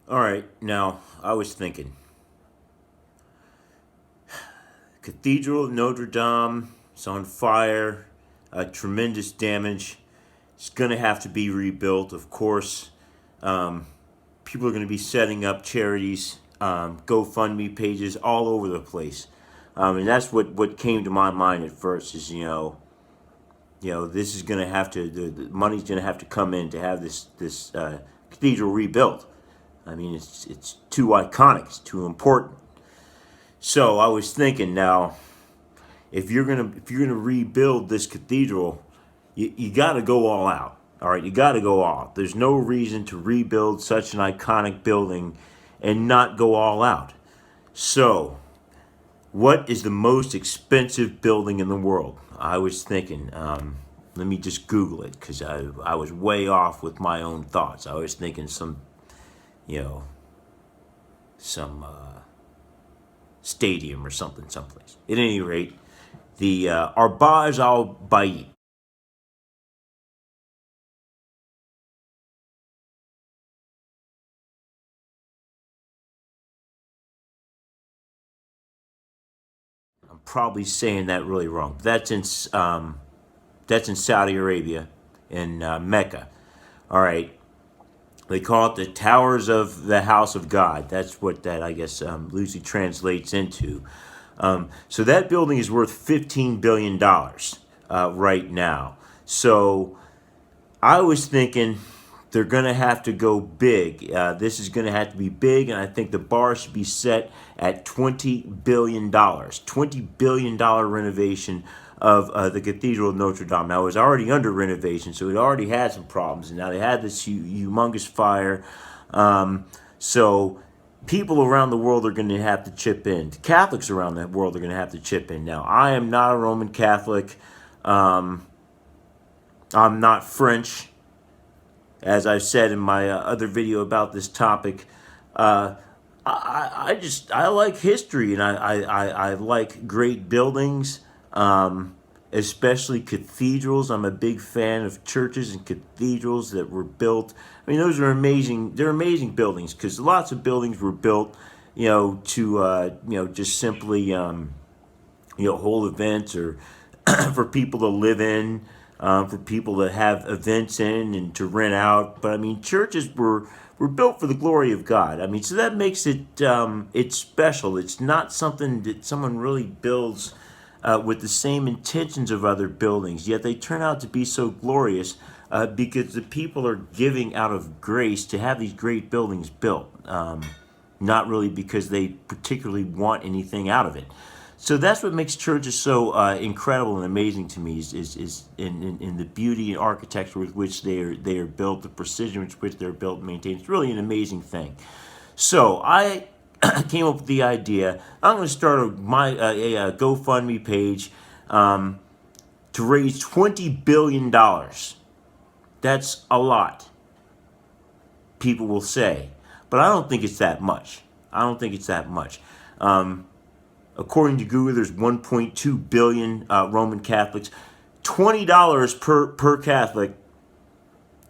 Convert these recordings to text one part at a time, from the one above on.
All right, now I was thinking, Cathedral of Notre Dame is on fire, tremendous damage. It's going to have to be rebuilt, of course. Um, People are going to be setting up charities, GoFundMe pages all over the place, and that's what came to my mind at first. Is this is going to have to the money's going to have to come in to have this cathedral rebuilt. I mean, it's too iconic. It's too important. So I was thinking now, if you're gonna rebuild this cathedral, you got to go all out. All right, you got to go all out. There's no reason to rebuild such an iconic building and not go all out. So, what is the most expensive building in the world? I was thinking. Let me just Google it because I was way off with my own thoughts. I was thinking you know some stadium or something someplace. At any rate, the Arbaj Al Bait. I'm probably saying that really wrong. That's in Saudi Arabia, in Mecca. All right, they call it the Towers of the House of God. That's what that I guess loosely translates into. So that building is worth $15 billion right now. So I was thinking they're going to have to go big. This is going to have to be big, and I think the bar should be set at $20 billion. $20 billion renovation of the Cathedral of Notre Dame. Now, it was already under renovation, so it already had some problems, and now they had this humongous fire. So people around the world are going to have to chip in. Catholics around the world are going to have to chip in. Now, I am not a Roman Catholic. Um, I'm not French, as I've said in my other video about this topic. Uh, I like history, and I like great buildings, especially cathedrals. I'm a big fan of churches and cathedrals that were built. I mean, those are amazing. They're amazing buildings because lots of buildings were built, to just simply hold events or for people to live in, for people to have events in and to rent out. But I mean, churches were built for the glory of God. I mean, so that makes it's special. It's not something that someone really builds with the same intentions of other buildings, yet they turn out to be so glorious because the people are giving out of grace to have these great buildings built. Not really because they particularly want anything out of it. So that's what makes churches so incredible and amazing to me is in the beauty and architecture with which they are built, the precision with which they're built and maintained. It's really an amazing thing. So I came up with the idea. I'm going to start a GoFundMe page to raise $20 billion. That's a lot, people will say, but I don't think it's that much. I don't think it's that much. Um, According to Google, there's 1.2 billion Roman Catholics. $20 per Catholic.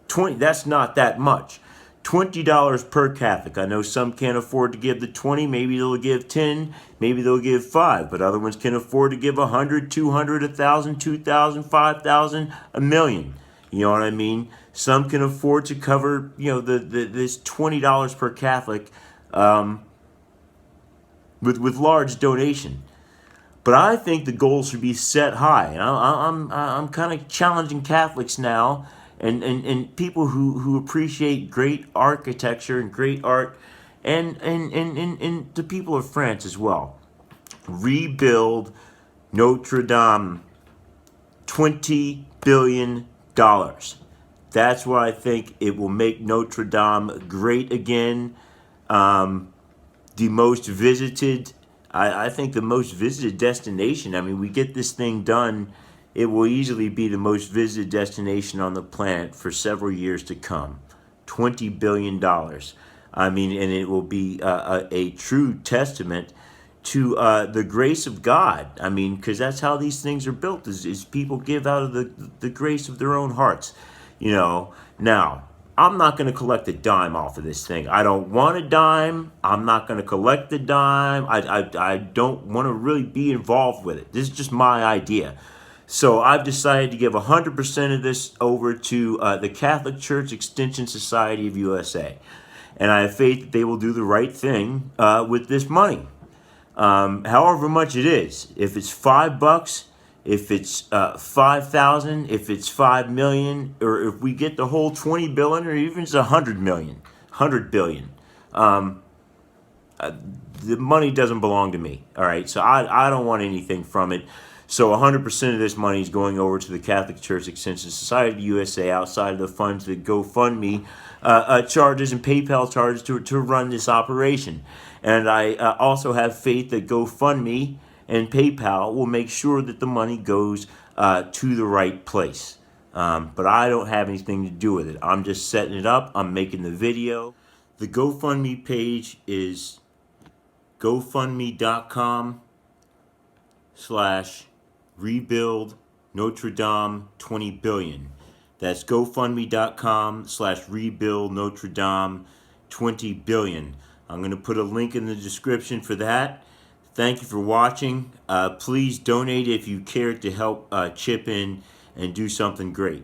20. That's not that much. $20 per Catholic. I know some can't afford to give the 20. Maybe they'll give 10. Maybe they'll give 5. But other ones can afford to give 100, 200, 1,000, 2,000, 5,000, a million. You know what I mean? Some can afford to cover this $20 per Catholic. With large donation. But I think the goal should be set high. And I'm kind of challenging Catholics now and people who appreciate great architecture and great art and the people of France as well. Rebuild Notre Dame. $20 billion. That's what I think it will make Notre Dame great again. The most visited, I think the most visited destination. I mean, we get this thing done, it will easily be the most visited destination on the planet for several years to come. $20 billion. I mean, and it will be a true testament to the grace of God. I mean, because that's how these things are built, is people give out of the grace of their own hearts. Now, I'm not going to collect a dime off of this thing. I don't want a dime. I'm not going to collect a dime. I don't want to really be involved with it. This is just my idea. So I've decided to give 100% of this over to the Catholic Church Extension Society of USA. And I have faith that they will do the right thing with this money. However much it is. If it's $5, if it's 5,000, if it's 5 million, or if we get the whole 20 billion, or even it's 100 million, 100 billion, the money doesn't belong to me. All right, so I don't want anything from it. So 100% of this money is going over to the Catholic Church Extension Society USA, outside of the funds that GoFundMe charges and PayPal charges to run this operation. And I also have faith that GoFundMe and PayPal will make sure that the money goes to the right place. But I don't have anything to do with it. I'm just setting it up. I'm making the video. The GoFundMe page is gofundme.com/rebuild Notre Dame 20 billion. That's gofundme.com/rebuild Notre Dame 20 billion. I'm going to put a link in the description for that. Thank you for watching. Please donate if you care to help chip in and do something great.